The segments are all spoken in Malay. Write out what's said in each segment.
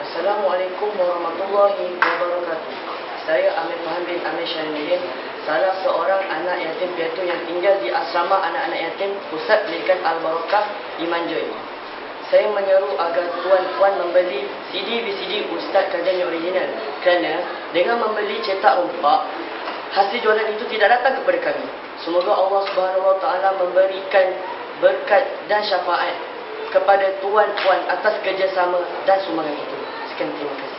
Assalamualaikum warahmatullahi wabarakatuh. Saya Amir Muhammad bin Amir Syahidin, salah seorang anak yatim piatu yang tinggal di asrama anak-anak yatim Pusat Pendidikan Al-Barakah di Manjoy. Saya menyeru agar tuan-puan membeli CD-VCD Ustaz Kajian yang original, kerana dengan membeli cetak rompak, hasil jualan itu tidak datang kepada kami. Semoga Allah Subhanahu Wa Taala memberikan berkat dan syafaat kepada tuan-puan atas kerjasama dan sumbangan itu. Sekian, terima kasih.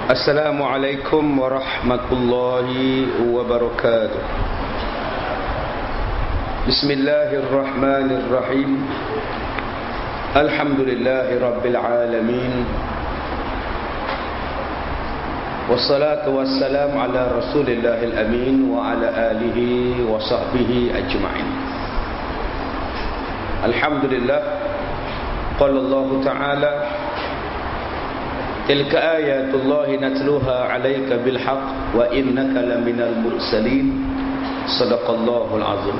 Assalamualaikum warahmatullahi wabarakatuh. Bismillahirrahmanirrahim. Alhamdulillahi rabbil alamin. Wassalatu wassalamu ala rasulillahil amin wa ala alihi wa sahbihi ajma'in. Alhamdulillah. Qala Allah Ta'ala: Tilka ayatullahi natluha alaika bilhaq wa innaka laminal mursalin. Sadaqallahul azim.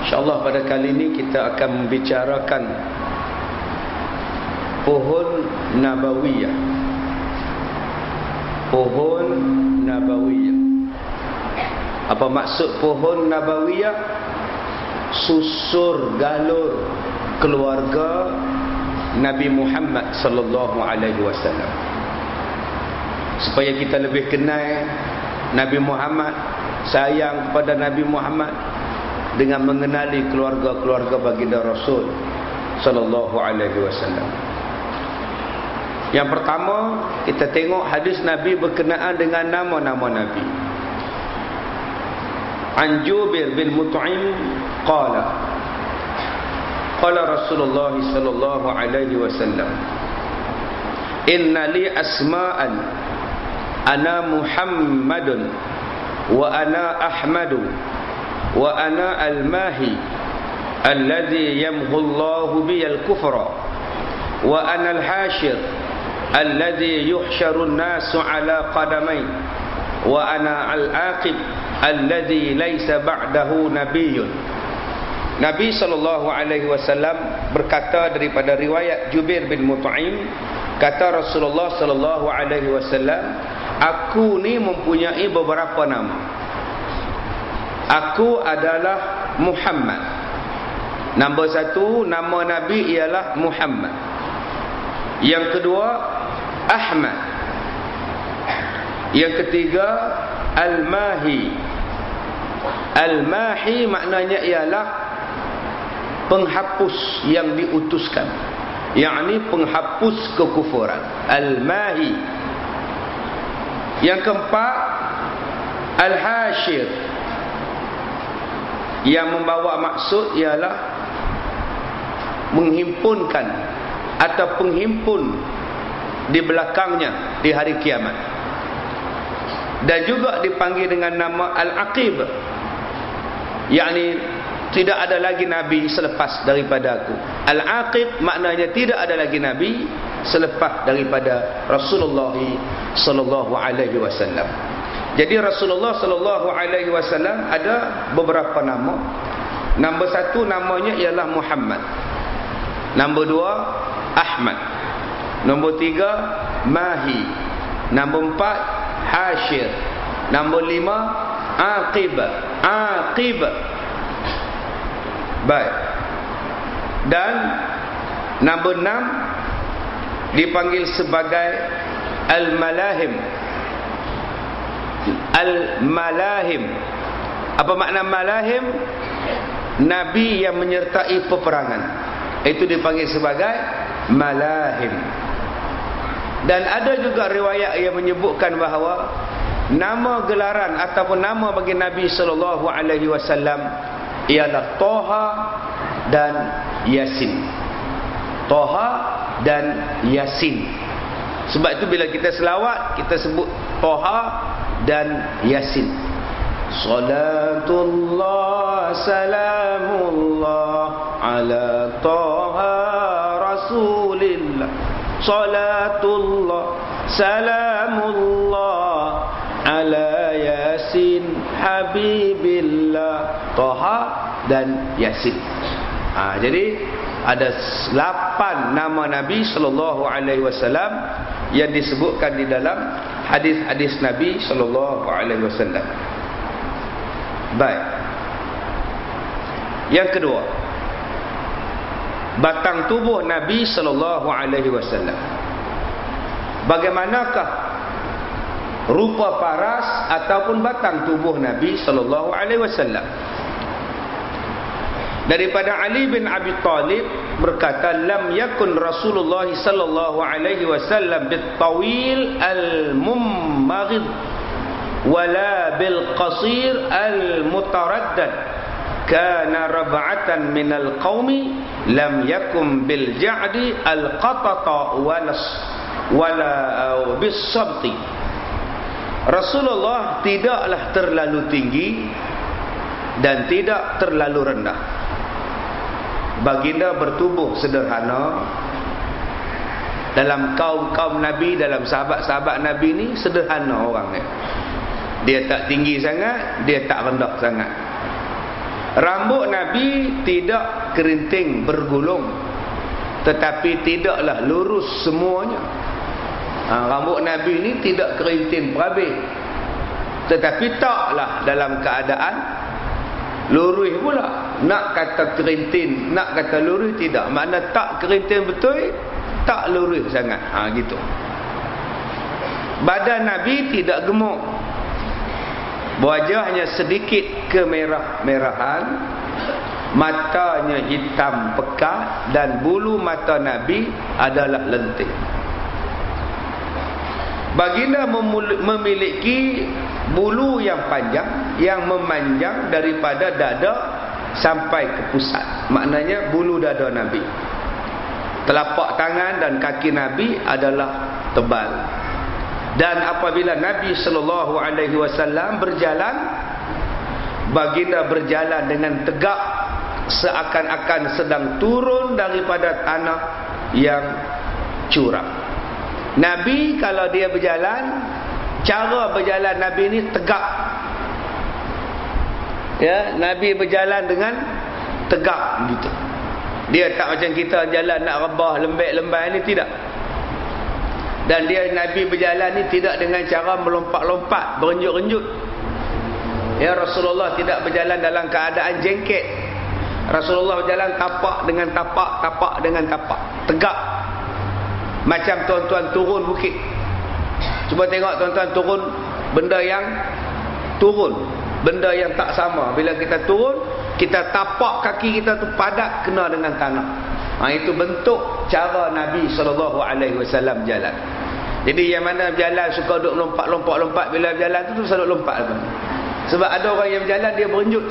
InsyaAllah pada kali ini kita akan membicarakan pohon nabawiyah. Pohon nabawiyah. Apa maksud pohon nabawiyah? Susur galur keluarga Nabi Muhammad sallallahu alaihi wasallam. Supaya kita lebih kenal Nabi Muhammad, sayang kepada Nabi Muhammad dengan mengenali keluarga-keluarga baginda Rasul sallallahu alaihi wasallam. Yang pertama, kita tengok hadis Nabi berkenaan dengan nama-nama Nabi. An Jubair bin Mut'im qala qala Rasulullah sallallahu alaihi wasallam: Inna li asma'an ana Muhammadun wa ana Ahmadu wa ana al-Mahi alladhi yamhu Allahu biyal kufra wa ana al-Hashir alladhi yuhsharu an-nasu ala qadamain wa ana al-Aqib alladhi laysa ba'dahu nabiyyun. Nabi SAW berkata daripada riwayat Jubair bin Mut'im, kata Rasulullah SAW, aku ni mempunyai beberapa nama. Aku adalah Muhammad. Nombor satu, nama Nabi ialah Muhammad. Yang kedua, Ahmad. Yang ketiga, Al-Mahi. Al-Mahi maknanya ialah penghapus yang diutuskan, yakni penghapus kekufuran. Al-Mahi. Yang keempat, Al-Hashir, yang membawa maksud ialah menghimpunkan atau penghimpun di belakangnya di hari kiamat. Dan juga dipanggil dengan nama Al-Aqib, yakni tidak ada lagi Nabi selepas daripada aku. Al-Aqib maknanya tidak ada lagi Nabi selepas daripada Rasulullah sallallahu alaihi wasallam. Jadi Rasulullah sallallahu alaihi wasallam ada beberapa nama. Nombor satu namanya ialah Muhammad. Nombor dua, Ahmad. Nombor tiga, Mahi. Nombor empat, Hashir. Nombor 5, aqib. Aqib. Baik. Dan nombor 6 dipanggil sebagai al-malahim. Al-malahim. Apa makna malahim? Nabi yang menyertai peperangan. Itu dipanggil sebagai malahim. Dan ada juga riwayat yang menyebutkan bahawa nama gelaran ataupun nama bagi Nabi sallallahu alaihi wasallam ialah Toha dan Yasin. Toha dan Yasin. Sebab itu bila kita selawat, kita sebut Toha dan Yasin. Salatullah salamullah ala Toha Rasulillah. Salatullah salamullah ala Yasin Habibillah. Toha dan Yasin. Jadi ada 8 nama Nabi sallallahu alaihi wasallam yang disebutkan di dalam hadis-hadis Nabi sallallahu alaihi wasallam. Baik. Yang kedua, batang tubuh Nabi sallallahu alaihi wasallam. Bagaimanakah rupa paras ataupun batang tubuh Nabi sallallahu alaihi wasallam? Daripada Ali bin Abi Talib berkata, lam yakun Rasulullah sallallahu alaihi wasallam bit-tawil al-mummaghid wala bil-qasir al-mutaraddad, kana rab'atan minal qaumi lam yakum bil-ja'di al-qatata wala bis-sabti. Rasulullah tidaklah terlalu tinggi dan tidak terlalu rendah. Baginda bertubuh sederhana. Dalam kaum-kaum Nabi, dalam sahabat-sahabat Nabi ni sederhana orangnya. Dia tak tinggi sangat, dia tak rendah sangat. Rambut Nabi tidak kerinting bergulung, tetapi tidaklah lurus semuanya. Rambut Nabi ni tidak kerinting berhabis, tetapi taklah dalam keadaan lurus pula. Nak kata kerinting, nak kata lurus tidak. Makna tak kerinting betul, tak lurus sangat. Gitu. Badan Nabi tidak gemuk. Wajahnya sedikit kemerah-merahan. Matanya hitam pekat dan bulu mata Nabi adalah lentik. Baginda memiliki bulu yang panjang yang memanjang daripada dada sampai ke pusat. Maknanya bulu dada Nabi. Telapak tangan dan kaki Nabi adalah tebal. Dan apabila Nabi sallallahu alaihi wasallam berjalan, baginda berjalan dengan tegak seakan-akan sedang turun daripada tanah yang curam. Nabi kalau dia berjalan, cara berjalan Nabi ini tegak. Ya, Nabi berjalan dengan tegak gitu. Dia tak macam kita jalan nak rebah lembek-lembek ni, tidak. Dan dia Nabi berjalan ni tidak dengan cara melompat-lompat, berenjut-renjut. Ya, Rasulullah tidak berjalan dalam keadaan jengket. Rasulullah berjalan tapak dengan tapak, tapak dengan tapak, tegak. Macam tuan-tuan turun bukit. Cuba tengok tuan-tuan turun benda yang turun, benda yang tak sama. Bila kita turun, kita tapak kaki kita tu padat kena dengan tanah. Itu bentuk cara Nabi SAW jalan. Jadi yang mana berjalan suka duduk lompat-lompat, bila berjalan tu selalu lompat. Sebab ada orang yang berjalan dia berenjut.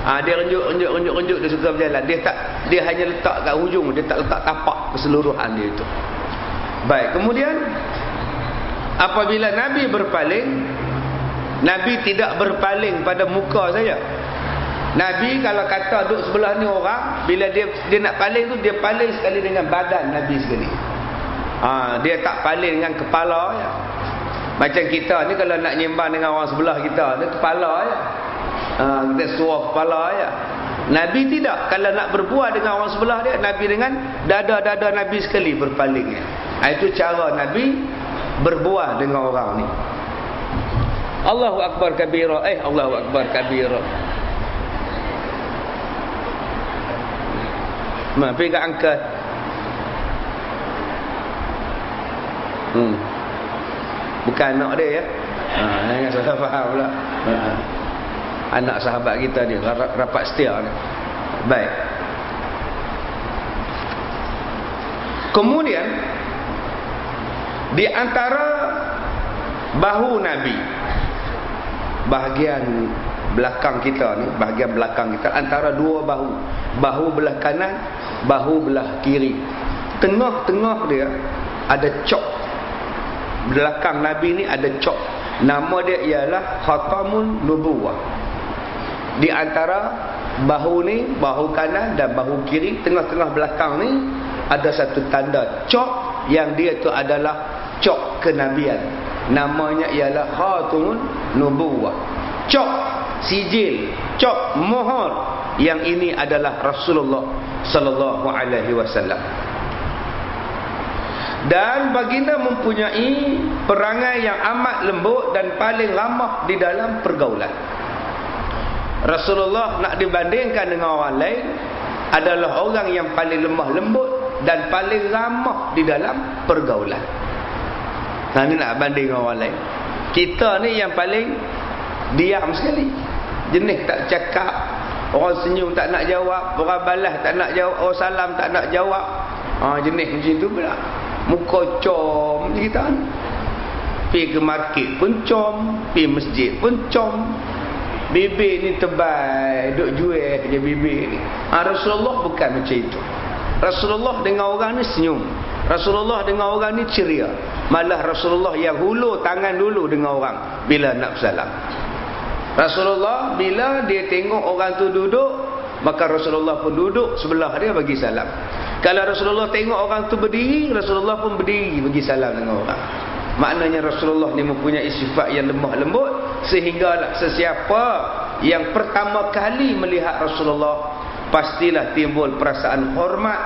Dia renjut, dia suka berjalan. Dia hanya letak kat hujung, dia tak letak tapak keseluruhan dia itu. Baik, kemudian apabila Nabi berpaling, Nabi tidak berpaling pada muka saja. Nabi kalau kata duduk sebelah ni orang, bila dia nak paling tu, dia paling sekali dengan badan Nabi sekali. Dia tak paling dengan kepala ya. Macam kita ni kalau nak nyembang dengan orang sebelah kita, dia kepala ya. Kita suruh kepala ya. Nabi tidak. Kalau nak berbual dengan orang sebelah dia, Nabi dengan dada-dada Nabi sekali berpaling ya. Itu cara Nabi berbual dengan orang ni. Allahu akbar kabira. Allahu akbar kabira. Pergi kat angkat. Bukan anak dia ya. Jangan salah faham pula. Anak sahabat kita dia rapat setia ni. Baik. Kemudian di antara bahu Nabi, bahagian belakang kita ni, bahagian belakang kita antara dua bahu, bahu belah kanan, bahu belah kiri. Tengah-tengah dia ada cok. Belakang Nabi ni ada cok. Nama dia ialah Khatamun Nubuwah. Di antara bahu ni, bahu kanan dan bahu kiri, tengah-tengah belakang ni ada satu tanda cok yang dia tu adalah cok kenabian. Namanya ialah Khatamun Nubuwah. Cok sijil, cok mohon yang ini adalah Rasulullah sallallahu alaihi wasallam. Dan baginda mempunyai perangai yang amat lembut dan paling ramah di dalam pergaulan. Rasulullah nak dibandingkan dengan orang lain adalah orang yang paling lemah lembut dan paling ramah di dalam pergaulan. Nah, ni nak banding dengan orang lain. Kita ni yang paling diam sekali. Jenis tak cakap, orang senyum tak nak jawab, orang balas tak nak jawab, orang salam tak nak jawab. Jenis macam tu pula. Muka com kita ni. Pergi ke market pun com, pergi masjid pun com. Bibir ni tebal, duk jual je bibir ni. Rasulullah bukan macam itu. Rasulullah dengan orang ni senyum. Rasulullah dengan orang ni ceria. Malah Rasulullah yang hulur tangan dulu dengan orang bila nak bersalam. Rasulullah bila dia tengok orang tu duduk, maka Rasulullah pun duduk sebelah dia bagi salam. Kalau Rasulullah tengok orang tu berdiri, Rasulullah pun berdiri bagi salam dengan orang. Maknanya Rasulullah ni mempunyai sifat yang lemah lembut, sehinggalah sesiapa yang pertama kali melihat Rasulullah pastilah timbul perasaan hormat,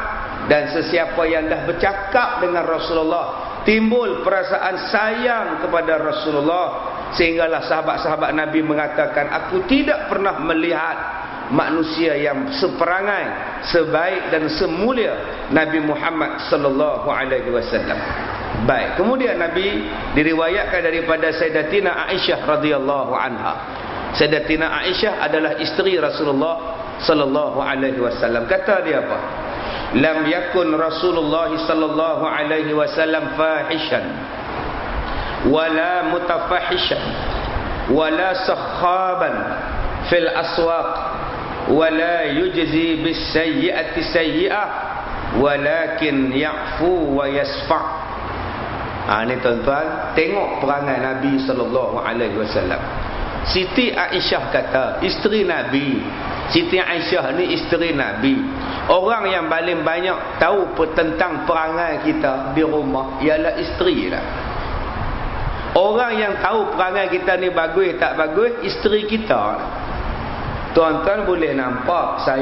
dan sesiapa yang dah bercakap dengan Rasulullah timbul perasaan sayang kepada Rasulullah, sehinggalah sahabat-sahabat Nabi mengatakan, aku tidak pernah melihat manusia yang seperangai, sebaik dan semulia Nabi Muhammad sallallahu alaihi wasallam. Baik, kemudian Nabi diriwayatkan daripada Sayyidatina Aisyah radhiyallahu anha. Sayyidatina Aisyah adalah isteri Rasulullah sallallahu alaihi wasallam. Kata dia apa? Lam yakun Rasulullah sallallahu alaihi wasallam fahishan wala mutafahishan wala sakhaban fil aswaq wala yujzi bis sayyi'ati sayyi'ah walakin ya'fu wa yasfa'. Ni tuan-tuan, tengok perangai Nabi sallallahu alaihi wasallam. Siti Aisyah kata, isteri Nabi. Siti Aisyah ni isteri Nabi. Orang yang paling banyak tahu tentang perangai kita di rumah ialah isteri lah. Orang yang tahu perangai kita ni bagus tak bagus, isteri kita. Tuan-tuan boleh nampak saya